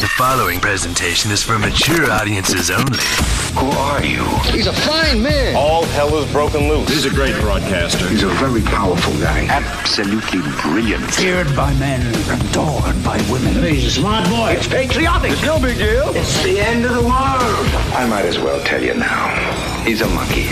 The following presentation is for mature audiences only. Who are you? He's a fine man. All hell is broken loose. He's a great broadcaster. He's a very powerful guy. Absolutely brilliant. Feared by men, adored by women. He's a smart boy. It's patriotic. It's no big deal. It's the end of the world. I might as well tell you now. He's a monkey.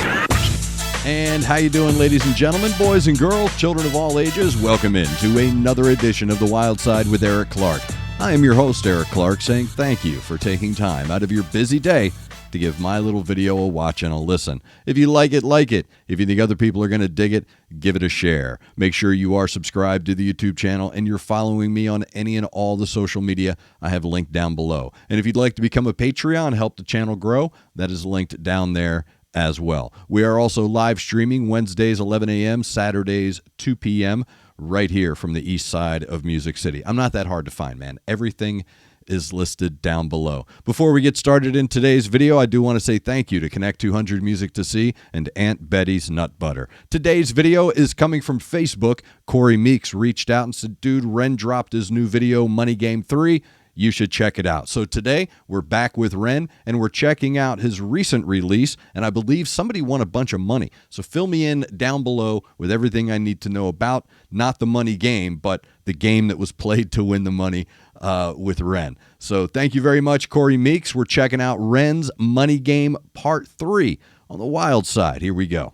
And how you doing, ladies and gentlemen, boys and girls, children of all ages? Welcome in to another edition of The Wyldeside with Eric Clark. I am your host, Eric Clark, saying thank you for taking time out of your busy day to give my little video a watch and a listen. If you like it, like it. If you think other people are going to dig it, give it a share. Make sure you are subscribed to the YouTube channel and you're following me on any and all the social media I have linked down below. And if you'd like to become a Patreon, help the channel grow, that is linked down there as well. We are also live streaming Wednesdays 11 a.m., Saturdays 2 p.m., right here from the east side of Music City. I'm not that hard to find, man. Everything is listed down below. Before we get started in today's video, I do want to say thank you to Connect 200 Music to See and Aunt Betty's Nut Butter. Today's video is coming from Facebook. Corey Meeks reached out and said, dude, REN dropped his new video, Money Game 3. You should check it out. So today, we're back with REN, and we're checking out his recent release, and I believe somebody won a bunch of money. So fill me in down below with everything I need to know about, not the money game, but the game that was played to win the money with REN. So thank you very much, Corey Meeks. We're checking out REN's Money Game Part 3 on the Wyldeside. Here we go.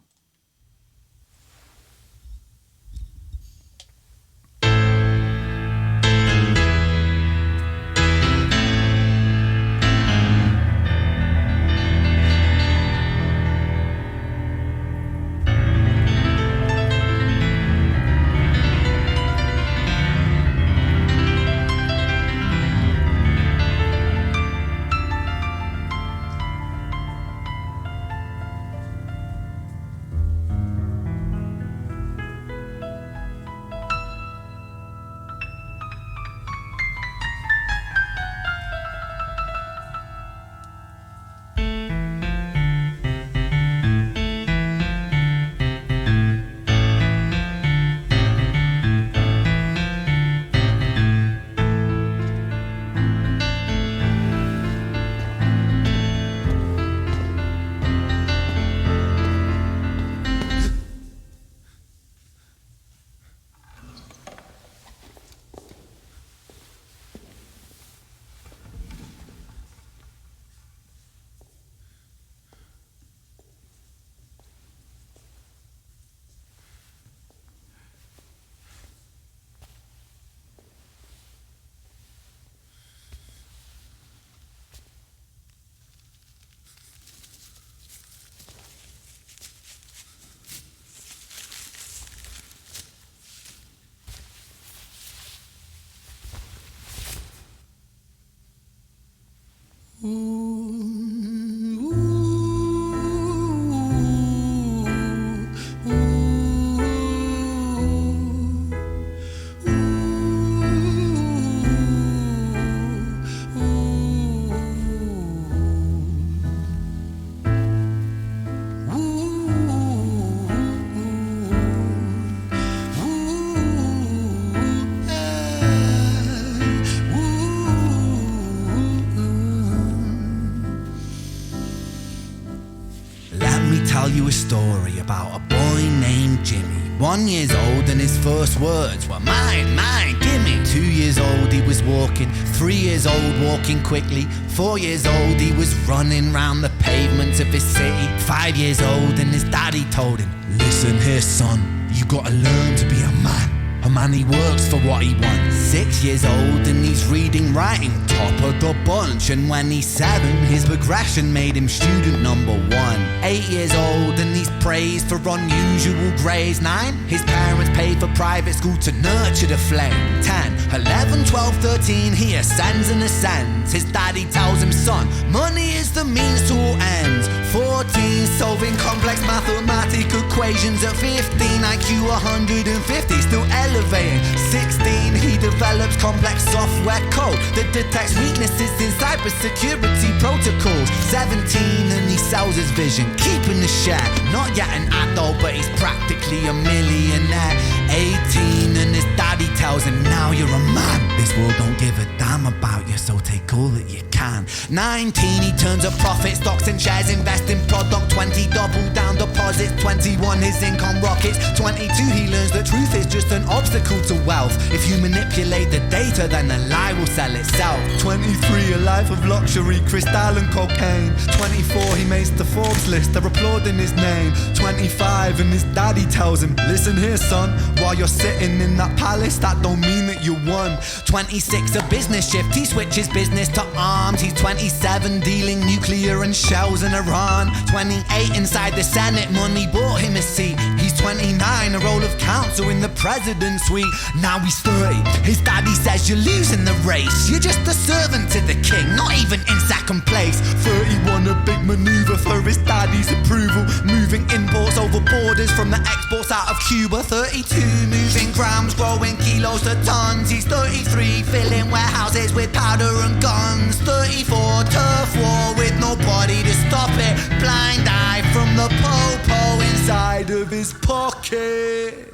Tell you a story about a boy named Jimmy. 1 year old and his first words were mine, mine, gimme. 2 years old he was walking, 3 years old walking quickly. 4 years old he was running round the pavements of his city. 5 years old and his daddy told him, listen here son, you gotta learn to be a man. A man he works for what he wants. 6 years old and he's reading, writing, top of the bunch. And when he's 7, his progression made him student number 1. 8 years old and he's praised for unusual grades. 9, his parents paid for private school to nurture the flame. 10, 11, 12, 13, he ascends and ascends. His daddy tells him, son, money is the means to all ends. 14, solving complex mathematic equations. At 15, IQ 150, still elevating. 16, he develops complex software code that detects weaknesses in cybersecurity protocols. 17, and he sells his vision, keeping the share. Not yet an adult, but he's practically a millionaire. 18, and his daddy tells him, now you're a man. This world don't give a damn about you, so take all that you can. 19, he turns a profit, stocks and shares, invest in product. 20, double down deposits. 21, his income rockets. 22, he learns that truth is just an obstacle to wealth. If you manipulate the data, then the lie will sell itself. 23, a life of luxury, crystal and cocaine. 24, he makes the Forbes list, they're applauding his name. 25, and his daddy tells him, listen here son, while you're sitting in that palace, that don't mean that you won. 26, a business shift, he switches business to arms. He's 27, dealing nuclear and shells in Iran. 28, inside the Senate, money bought him a seat. He's 29, a role of counsel in the president's suite. Now he's 30, his daddy says you're losing the race. You're just a servant to the king, not even in second place. 31, a big maneuver for his daddy's approval, moving imports over borders from the exports out of Cuba. 32, moving grams, growing kilos to tons. He's 33, filling warehouses with powder and guns. 34, turf war with nobody to stop it. Blind eye from the po-po inside of his pocket.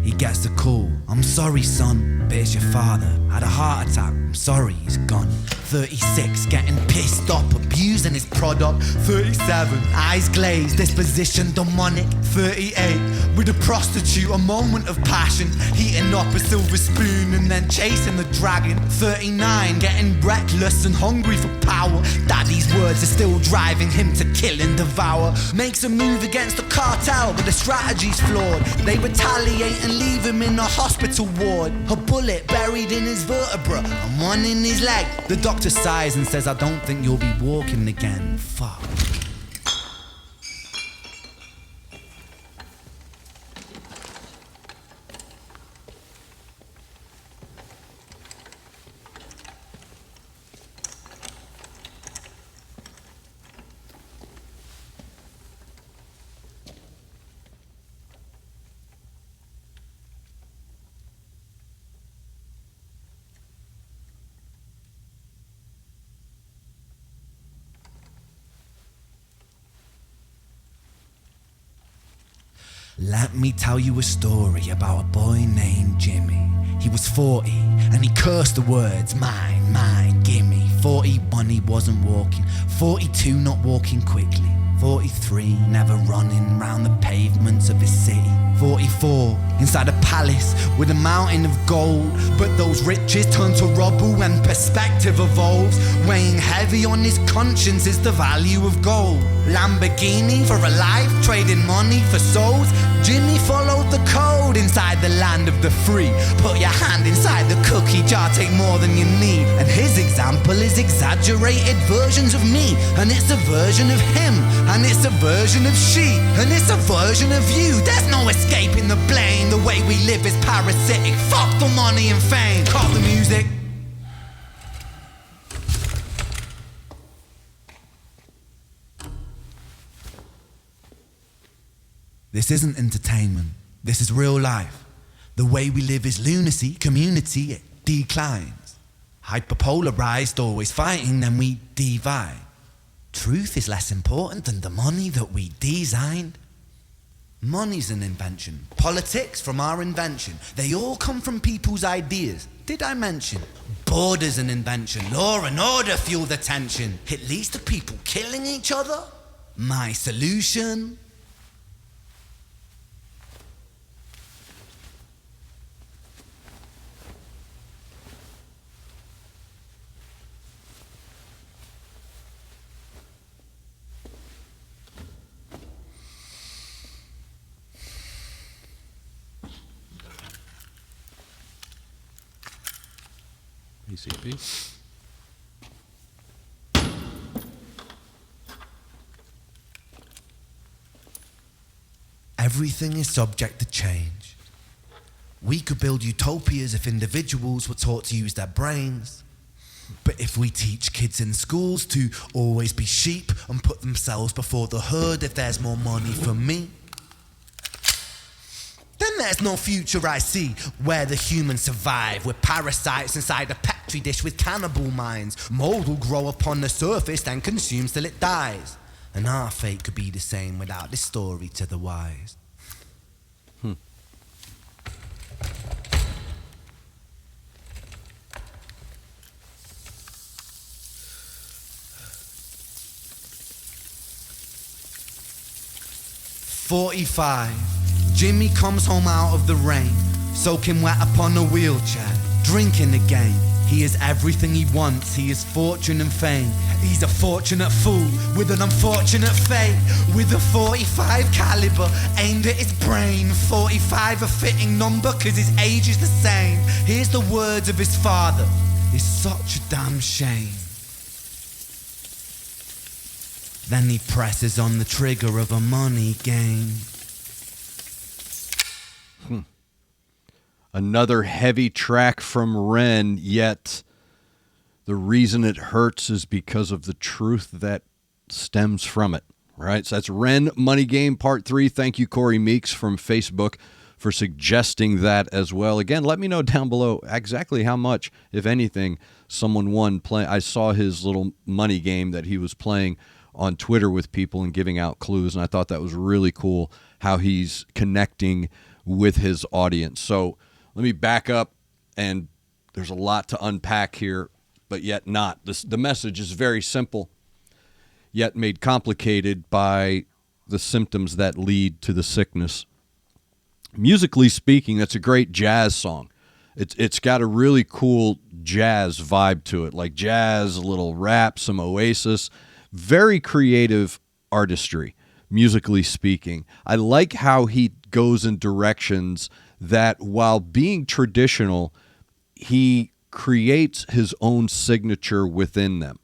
He gets the call. I'm sorry, son, but it's your father. Had a heart attack. I'm sorry, he's gone. 36, getting pissed up, abusing his product. 37, eyes glazed, disposition demonic. 38, with a prostitute, a moment of passion, heating up a silver spoon and then chasing the dragon. 39, getting reckless and hungry for power. Daddy's words are still driving him to kill and devour. Makes a move against the cartel, but the strategy's flawed. They retaliate and leave him in a hospital ward. A bullet buried in his vertebra and one in his leg. The doctor sighs and says, I don't think you'll be walking again. Fuck. Let me tell you a story about a boy named Jimmy. He was 40 and he cursed the words, mine, mine, gimme. 41, he wasn't walking. 42, not walking quickly. 43, never running round the pavements of his city. 44, inside a palace with a mountain of gold. But those riches turn to rubble and perspective evolves. Weighing heavy on his conscience is the value of gold. Lamborghini for a life, trading money for souls. Jimmy followed the code inside the land of the free. Put your hand inside the cookie jar, take more than you need. And his example is exaggerated versions of me. And it's a version of him, and it's a version of she, and it's a version of you. There's no escaping the blame. The way we live is parasitic. Fuck the money and fame. Call the music. This isn't entertainment. This is real life. The way we live is lunacy. Community, it declines. Hyperpolarized, always fighting, then we divide. Truth is less important than the money that we designed. Money's an invention. Politics from our invention. They all come from people's ideas. Did I mention? Border's an invention. Law and order fuel the tension. It leads to people killing each other. My solution? PCP. Everything is subject to change. We could build utopias if individuals were taught to use their brains. But if we teach kids in schools to always be sheep and put themselves before the herd if there's more money for me, then there's no future I see where the humans survive. We're parasites inside a petri dish with cannibal minds. Mold will grow upon the surface, then consume till it dies. And our fate could be the same without this story to the wise. "45. Jimmy comes home out of the rain, soaking wet upon a wheelchair, drinking again. He is everything he wants, he is fortune and fame. He's a fortunate fool with an unfortunate fate. With a 45 caliber aimed at his brain. 45 a fitting number cause his age is the same. Here's the words of his father, it's such a damn shame. Then he presses on the trigger of a money game." Another heavy track from REN, yet the reason it hurts is because of the truth that stems from it, right? So that's REN Money Game Part 3. Thank you, Corey Meeks from Facebook, for suggesting that as well. Again, let me know down below exactly how much, if anything, someone won playing. I saw his little money game that he was playing on Twitter with people and giving out clues, and I thought that was really cool how he's connecting with his audience. So let me back up, and there's a lot to unpack here, but yet not. The message is very simple, yet made complicated by the symptoms that lead to the sickness. Musically speaking, that's a great jazz song. It's got a really cool jazz vibe to it, like jazz, a little rap, some Oasis. Very creative artistry, musically speaking. I like how he goes in directions that, while being traditional, he creates his own signature within them.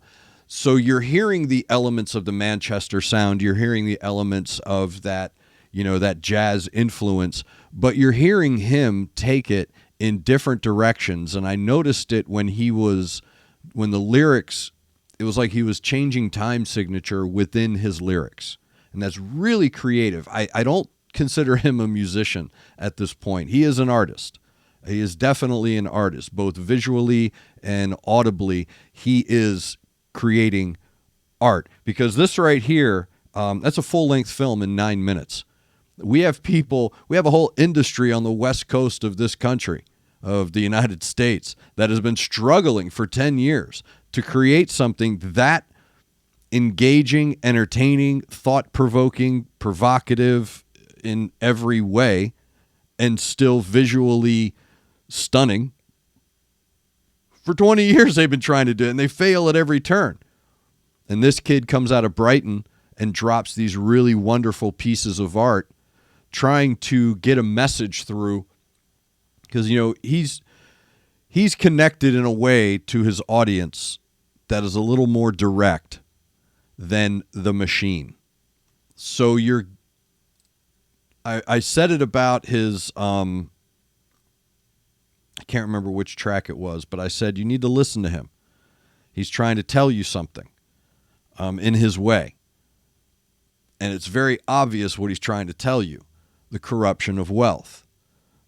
So you're hearing the elements of the Manchester sound, you're hearing the elements of that, that jazz influence, but you're hearing him take it in different directions. And I noticed it when the lyrics, it was like he was changing time signature within his lyrics. And that's really creative. I don't consider him a musician at this point. He is an artist. He is definitely an artist, both visually and audibly. He is creating art, because this right here, that's a full-length film in 9 minutes. We have a whole industry on the west coast of this country, of the United States, that has been struggling for 10 years to create something that engaging, entertaining, thought-provoking, provocative in every way, and still visually stunning. For 20 years they've been trying to do it, and they fail at every turn. And this kid comes out of Brighton and drops these really wonderful pieces of art, trying to get a message through, because he's connected in a way to his audience that is a little more direct than the machine. So I said it about his, I can't remember which track it was, but I said you need to listen to him. He's trying to tell you something in his way. And it's very obvious what he's trying to tell you: the corruption of wealth.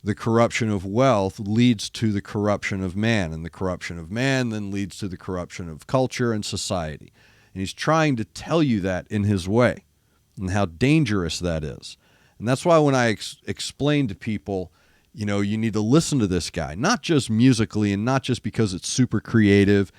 The corruption of wealth leads to the corruption of man, and the corruption of man then leads to the corruption of culture and society. And he's trying to tell you that in his way, and how dangerous that is. And that's why when I explain to people, you need to listen to this guy, not just musically and not just because it's super creative.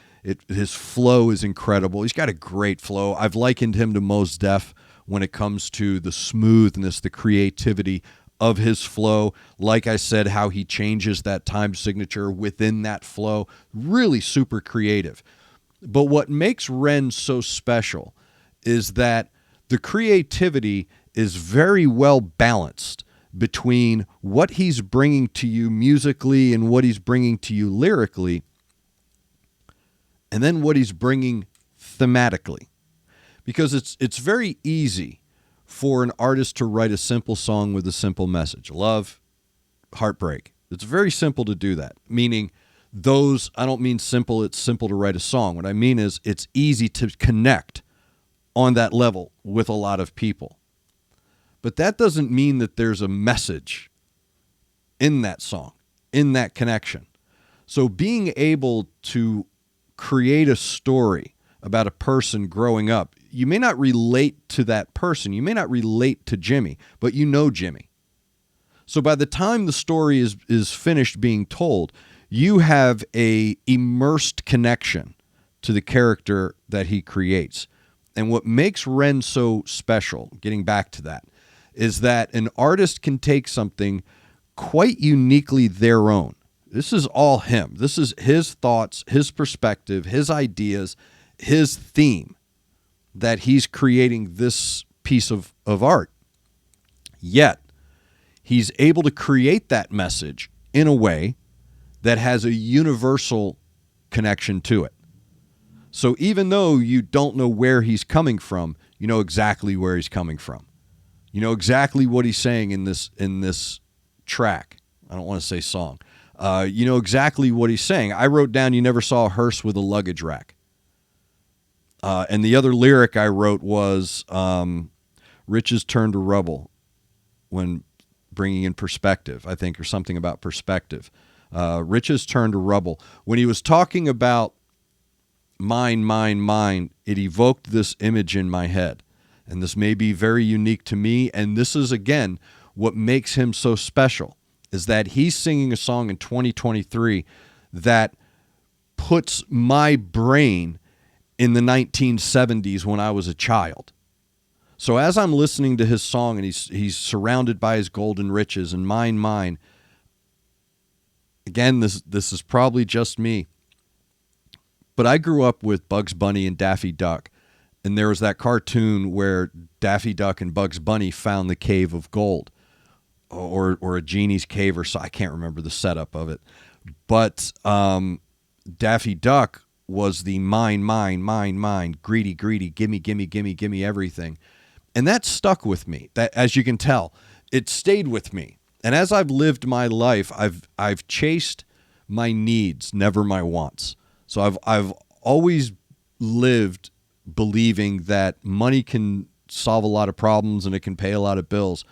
His flow is incredible. He's got a great flow. I've likened him to Mos Def when it comes to the smoothness, the creativity of his flow. Like I said, how he changes that time signature within that flow. Really super creative. But what makes REN so special is that the creativity is very well balanced between what he's bringing to you musically and what he's bringing to you lyrically, and then what he's bringing thematically. Because it's very easy for an artist to write a simple song with a simple message. Love, heartbreak. It's very simple to do that, meaning those, I don't mean simple, it's simple to write a song. What I mean is it's easy to connect on that level with a lot of people. But that doesn't mean that there's a message in that song, in that connection. So being able to create a story about a person growing up, you may not relate to that person, you may not relate to Jimmy, but you know Jimmy. So by the time the story is finished being told, you have a immersed connection to the character that he creates. And what makes REN so special, getting back to that, is that an artist can take something quite uniquely their own. This is all him. This is his thoughts, his perspective, his ideas, his theme that he's creating this piece of art. Yet, he's able to create that message in a way that has a universal connection to it. So even though you don't know where he's coming from, you know exactly where he's coming from. You know exactly what he's saying in this track. I don't want to say song. You know exactly what he's saying. I wrote down, you never saw a hearse with a luggage rack. And the other lyric I wrote was, riches turn to rubble when bringing in perspective, I think, or something about perspective. Riches turn to rubble. When he was talking about mine, it evoked this image in my head. And this may be very unique to me. And this is, again, what makes him so special, is that he's singing a song in 2023 that puts my brain in the 1970s when I was a child. So as I'm listening to his song and he's surrounded by his golden riches and mine, again, this is probably just me, but I grew up with Bugs Bunny and Daffy Duck, and there was that cartoon where Daffy Duck and Bugs Bunny found the cave of gold, or a genie's cave, or so. I can't remember the setup of it, but Daffy Duck was the mine, greedy, gimme everything. And that stuck with me. That, as you can tell, it stayed with me. And as I've lived my life, I've chased my needs, never my wants. So I've always lived believing that money can solve a lot of problems and it can pay a lot of bills,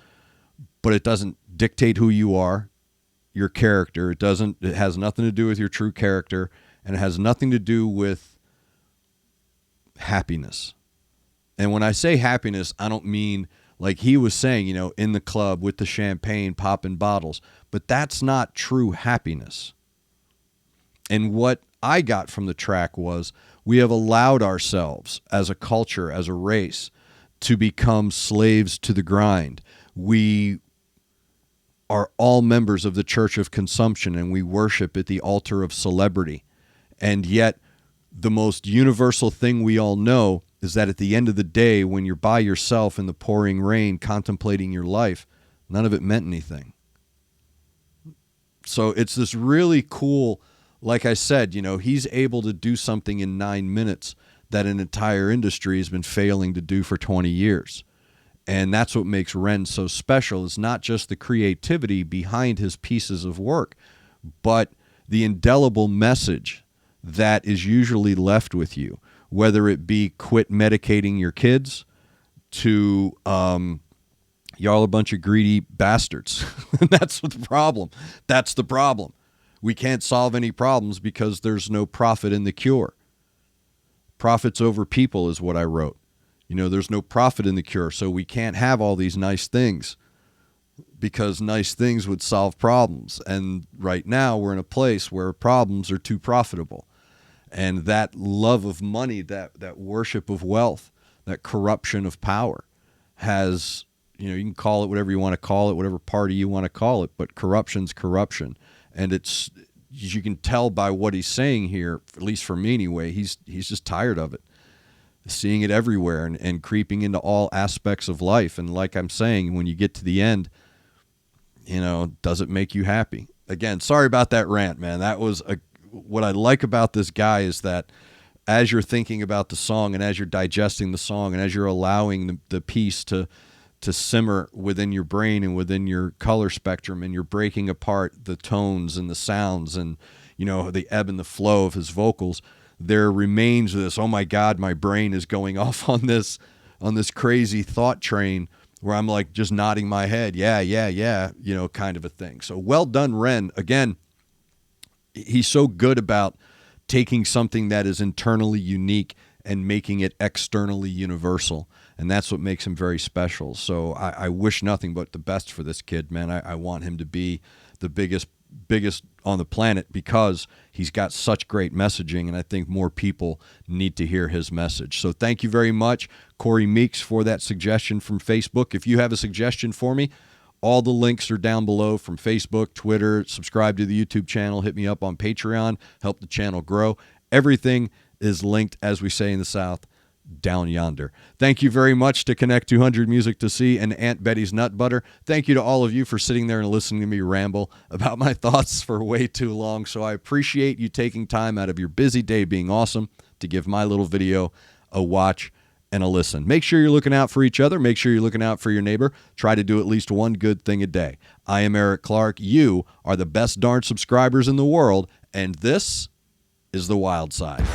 but it doesn't dictate who you are, your character. It has nothing to do with your true character, and it has nothing to do with happiness. And when I say happiness, I don't mean like he was saying, you know, in the club with the champagne, popping bottles, but that's not true happiness. And what I got from the track was we have allowed ourselves as a culture, as a race, to become slaves to the grind. We are all members of the Church of Consumption, and we worship at the altar of celebrity. And yet, the most universal thing we all know is that at the end of the day, when you're by yourself in the pouring rain contemplating your life, none of it meant anything. So it's this really cool, like I said, you know, he's able to do something in 9 minutes that an entire industry has been failing to do for 20 years. And that's what makes REN so special. It's not just the creativity behind his pieces of work, but the indelible message that is usually left with you, whether it be quit medicating your kids to y'all a bunch of greedy bastards. That's the problem. That's the problem. We can't solve any problems because there's no profit in the cure. Profits over people is what I wrote. You know, there's no profit in the cure, so we can't have all these nice things because nice things would solve problems. And right now we're in a place where problems are too profitable. And that love of money, that worship of wealth, that corruption of power has, you know, you can call it whatever you want to call it, whatever party you want to call it, but corruption's corruption. And it's, you can tell by what he's saying here, at least for me anyway, he's just tired of it. Seeing it everywhere and creeping into all aspects of life. And like I'm saying, when you get to the end, you know, does it make you happy? Again, sorry about that rant, man. That was what I like about this guy is that as you're thinking about the song and as you're digesting the song and as you're allowing the piece to simmer within your brain and within your color spectrum and you're breaking apart the tones and the sounds and, the ebb and the flow of his vocals, there remains this, oh my God, my brain is going off on this crazy thought train where I'm like just nodding my head. Yeah, kind of a thing. So well done, Ren. Again, he's so good about taking something that is internally unique and making it externally universal. And that's what makes him very special. So I wish nothing but the best for this kid, man. I want him to be the biggest on the planet because he's got such great messaging, and I think more people need to hear his message. So thank you very much, Corey Meeks, for that suggestion from Facebook. If you have a suggestion for me, all the links are down below from Facebook, Twitter. Subscribe to the YouTube channel. Hit me up on Patreon. Help the channel grow. Everything is linked, as we say in the South, down yonder. Thank you very much to Connect 200 Music to See and Aunt Betty's Nut Butter. Thank you to all of you for sitting there and listening to me ramble about my thoughts for way too long. So I appreciate you taking time out of your busy day being awesome to give my little video a watch and a listen. Make sure you're looking out for each other. Make sure you're looking out for your neighbor. Try to do at least one good thing a day. I am Eric Clark. You are the best darn subscribers in the world, and this is The Wyldeside.